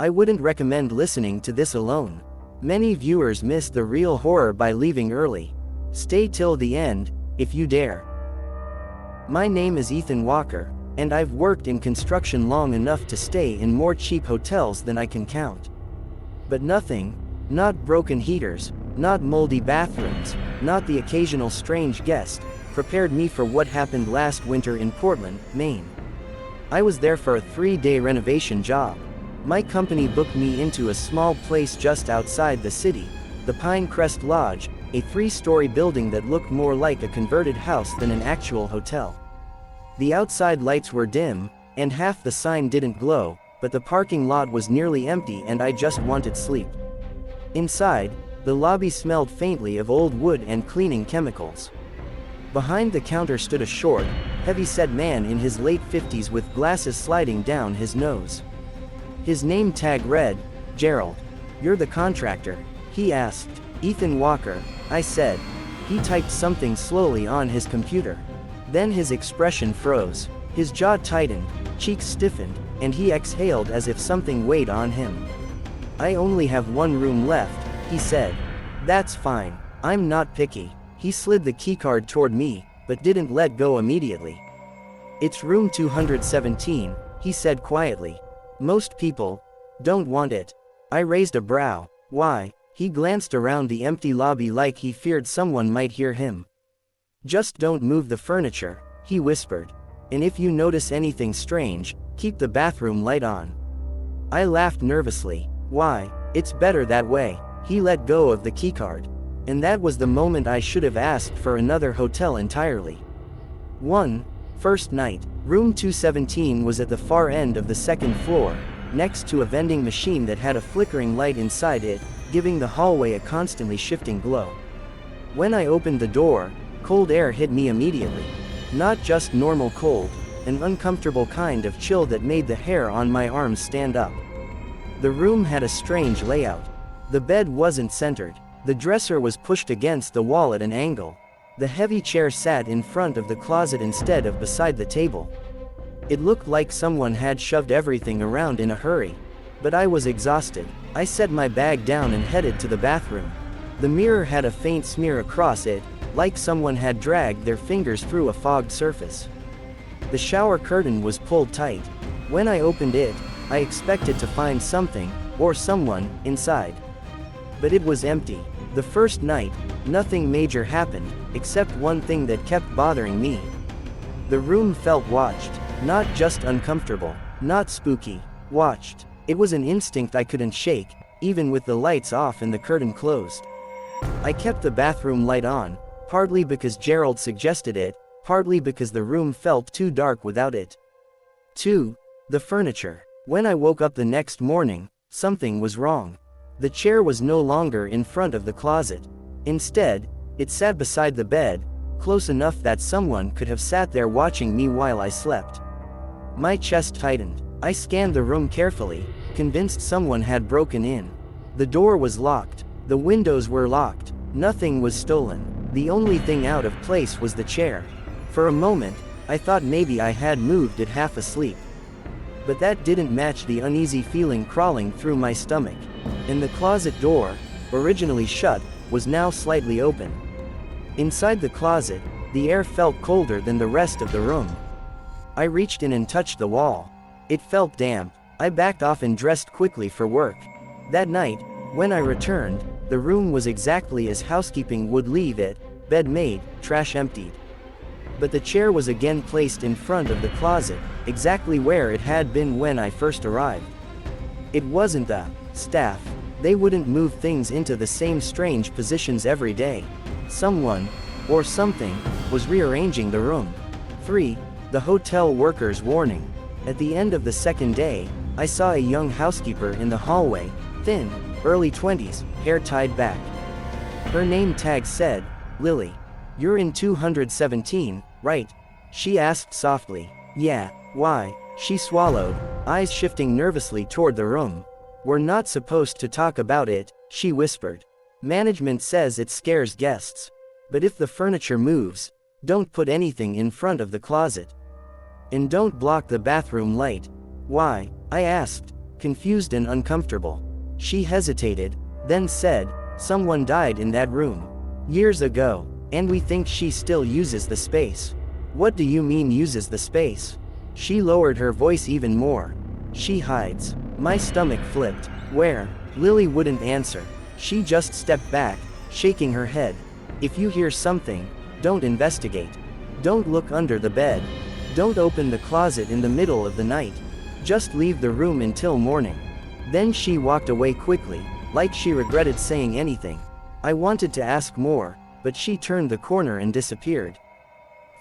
I wouldn't recommend listening to this alone. Many viewers miss the real horror by leaving early. Stay till the end, if you dare. My name is Ethan Walker, and I've worked in construction long enough to stay in more cheap hotels than I can count. But nothing, not broken heaters, not moldy bathrooms, not the occasional strange guest, prepared me for what happened last winter in Portland, Maine. I was there for a 3-day renovation job. My company booked me into a small place just outside the city, the Pinecrest Lodge, a 3-story building that looked more like a converted house than an actual hotel. The outside lights were dim, and half the sign didn't glow, but the parking lot was nearly empty and I just wanted sleep. Inside, the lobby smelled faintly of old wood and cleaning chemicals. Behind the counter stood a short, heavy-set man in his late 50s with glasses sliding down his nose. His name tag read, Gerald. "You're the contractor?" he asked. "Ethan Walker," I said. He typed something slowly on his computer. Then his expression froze. His jaw tightened, cheeks stiffened, and he exhaled as if something weighed on him. "I only have one room left," he said. "That's fine. I'm not picky." He slid the keycard toward me, but didn't let go immediately. "It's room 217, he said quietly. "Most people don't want it." I raised a brow. "Why?" He glanced around the empty lobby like he feared someone might hear him. "Just don't move the furniture," he whispered. "And if you notice anything strange, keep the bathroom light on." I laughed nervously. "Why? It's better that way." He let go of the keycard. And that was the moment I should have asked for another hotel entirely. First night. Room 217 was at the far end of the second floor, next to a vending machine that had a flickering light inside it, giving the hallway a constantly shifting glow. When I opened the door, cold air hit me immediately. Not just normal cold, an uncomfortable kind of chill that made the hair on my arms stand up. The room had a strange layout. The bed wasn't centered. The dresser was pushed against the wall at an angle. The heavy chair sat in front of the closet instead of beside the table. It looked like someone had shoved everything around in a hurry. But I was exhausted. I set my bag down and headed to the bathroom. The mirror had a faint smear across it, like someone had dragged their fingers through a fogged surface. The shower curtain was pulled tight. When I opened it, I expected to find something, or someone, inside. But it was empty. The first night, nothing major happened, except one thing that kept bothering me. The room felt watched, not just uncomfortable, not spooky, watched. It was an instinct I couldn't shake, even with the lights off and the curtain closed. I kept the bathroom light on, partly because Gerald suggested it, partly because the room felt too dark without it. 2. The furniture. When I woke up the next morning, something was wrong. The chair was no longer in front of the closet. Instead, it sat beside the bed, close enough that someone could have sat there watching me while I slept. My chest tightened. I scanned the room carefully, convinced someone had broken in. The door was locked. The windows were locked. Nothing was stolen. The only thing out of place was the chair. For a moment, I thought maybe I had moved it half asleep. But that didn't match the uneasy feeling crawling through my stomach. And the closet door, originally shut, was now slightly open. Inside the closet, the air felt colder than the rest of the room. I reached in and touched the wall. It felt damp. I backed off and dressed quickly for work. That night, when I returned, the room was exactly as housekeeping would leave it, bed made, trash emptied. But the chair was again placed in front of the closet, exactly where it had been when I first arrived. It wasn't the staff. They wouldn't move things into the same strange positions every day. Someone, or something, was rearranging the room. 3. The hotel worker's warning. At the end of the second day, I saw a young housekeeper in the hallway, thin, early 20s, hair tied back. Her name tag said, Lily. "You're in 217, right?" she asked softly. "Yeah, why?" She swallowed, eyes shifting nervously toward the room. "We're not supposed to talk about it," she whispered. "Management says it scares guests. But if the furniture moves, don't put anything in front of the closet. And don't block the bathroom light." "Why?" I asked. confused and uncomfortable. She hesitated, then said, "Someone died in that room. Years ago. And we think she still uses the space." "What do you mean uses the space?" She lowered her voice even more. "She hides." My stomach flipped. "Where?" Lily wouldn't answer. She just stepped back, shaking her head. "If you hear something, don't investigate. Don't look under the bed. Don't open the closet in the middle of the night. Just leave the room until morning." Then she walked away quickly, like she regretted saying anything. I wanted to ask more, but she turned the corner and disappeared.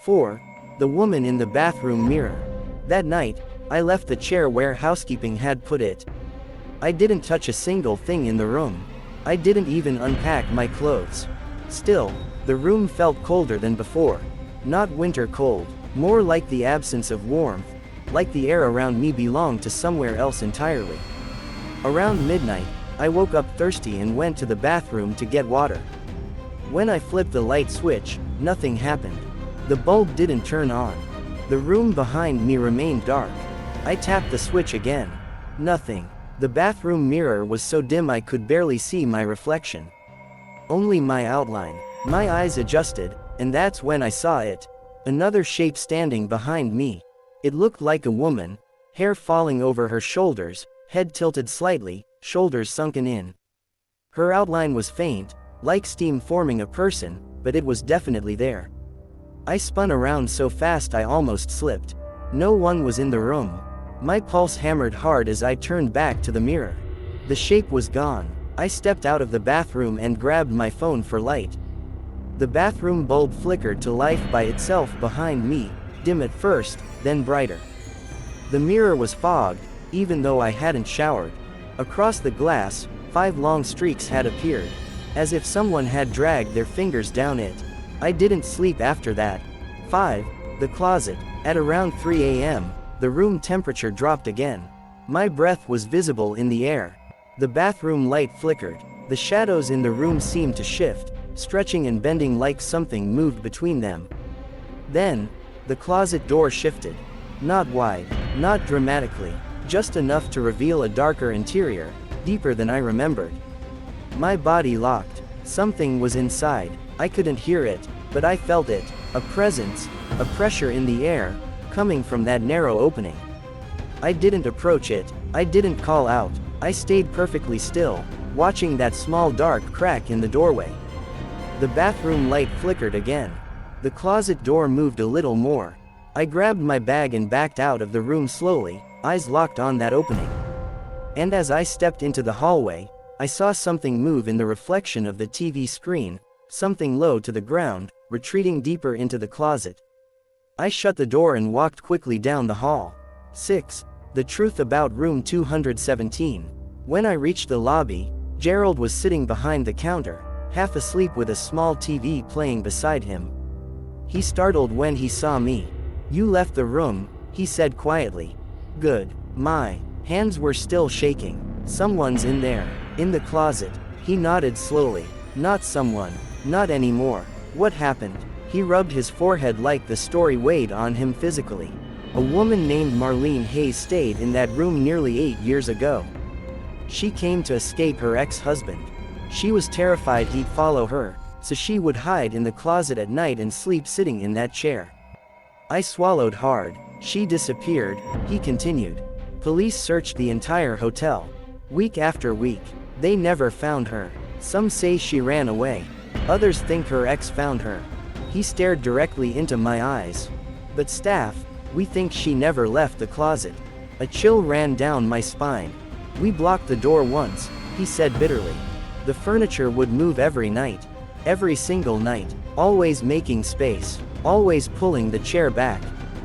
4. The woman in the bathroom mirror. That night, I left the chair where housekeeping had put it. I didn't touch a single thing in the room. I didn't even unpack my clothes. Still, the room felt colder than before. Not winter cold, more like the absence of warmth, like the air around me belonged to somewhere else entirely. Around midnight, I woke up thirsty and went to the bathroom to get water. When I flipped the light switch, nothing happened. The bulb didn't turn on. The room behind me remained dark. I tapped the switch again. Nothing. The bathroom mirror was so dim I could barely see my reflection. Only my outline. My eyes adjusted, and that's when I saw it. Another shape standing behind me. It looked like a woman, hair falling over her shoulders, head tilted slightly, shoulders sunken in. Her outline was faint, like steam forming a person, but it was definitely there. I spun around so fast I almost slipped. No one was in the room. My pulse hammered hard as I turned back to the mirror. The shape was gone. I stepped out of the bathroom and grabbed my phone for light. The bathroom bulb flickered to life by itself behind me, dim at first, then brighter. The mirror was fogged, even though I hadn't showered. Across the glass, 5 long streaks had appeared, as if someone had dragged their fingers down it. I didn't sleep after that. 5. The closet. At around 3 a.m., the room temperature dropped again. My breath was visible in the air. The bathroom light flickered. The shadows in the room seemed to shift, stretching and bending like something moved between them. Then, the closet door shifted. Not wide, not dramatically, just enough to reveal a darker interior, deeper than I remembered. My body locked. Something was inside. I couldn't hear it, but I felt it, a presence, a pressure in the air, coming from that narrow opening. I didn't approach it, I didn't call out, I stayed perfectly still, watching that small dark crack in the doorway. The bathroom light flickered again. The closet door moved a little more. I grabbed my bag and backed out of the room slowly, eyes locked on that opening. And as I stepped into the hallway, I saw something move in the reflection of the TV screen, something low to the ground, retreating deeper into the closet. I shut the door and walked quickly down the hall. 6. The truth about room 217. When I reached the lobby, Gerald was sitting behind the counter, half asleep with a small TV playing beside him. He startled when he saw me. "You left the room," he said quietly. "Good." My hands were still shaking. "Someone's in there. In the closet." He nodded slowly. "Not someone. Not anymore." "What happened?" He rubbed his forehead like the story weighed on him physically. "A woman named Marlene Hayes stayed in that room nearly 8 years ago. She came to escape her ex-husband. She was terrified he'd follow her, so she would hide in the closet at night and sleep sitting in that chair." I swallowed hard. "She disappeared," he continued. "Police searched the entire hotel. Week after week. They never found her. Some say she ran away. Others think her ex found her." He stared directly into my eyes. "But staff, we think she never left the closet." A chill ran down my spine. "We blocked the door once," he said bitterly. "The furniture would move every night. Every single night. Always making space. Always pulling the chair back.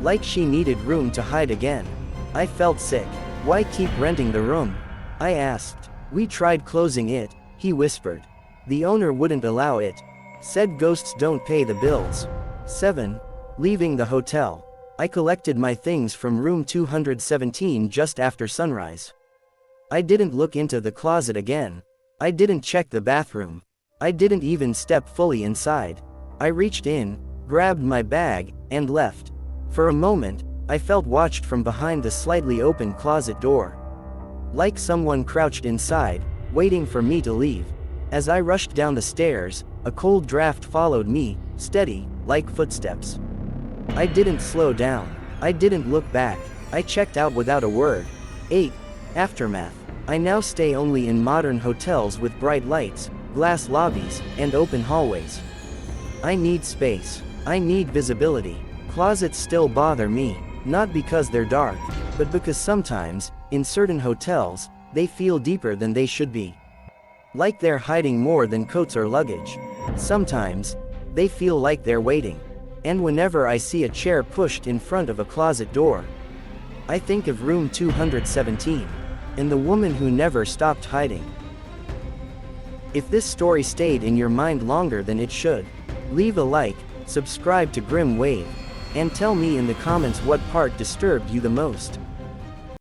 Like she needed room to hide again." I felt sick. "Why keep renting the room?" I asked. "We tried closing it," he whispered. "The owner wouldn't allow it. Said ghosts don't pay the bills." 7. Leaving the hotel. I collected my things from room 217 just after sunrise. I didn't look into the closet again. I didn't check the bathroom. I didn't even step fully inside. I reached in, grabbed my bag, and left. For a moment, I felt watched from behind the slightly open closet door. Like someone crouched inside, waiting for me to leave. As I rushed down the stairs, a cold draft followed me, steady, like footsteps. I didn't slow down. I didn't look back. I checked out without a word. 8. Aftermath. I now stay only in modern hotels with bright lights, glass lobbies, and open hallways. I need space. I need visibility. Closets still bother me, not because they're dark, but because sometimes, in certain hotels, they feel deeper than they should be. Like they're hiding more than coats or luggage. Sometimes, they feel like they're waiting. And whenever I see a chair pushed in front of a closet door, I think of room 217, and the woman who never stopped hiding. If this story stayed in your mind longer than it should, leave a like, subscribe to Grim Wave, and tell me in the comments what part disturbed you the most.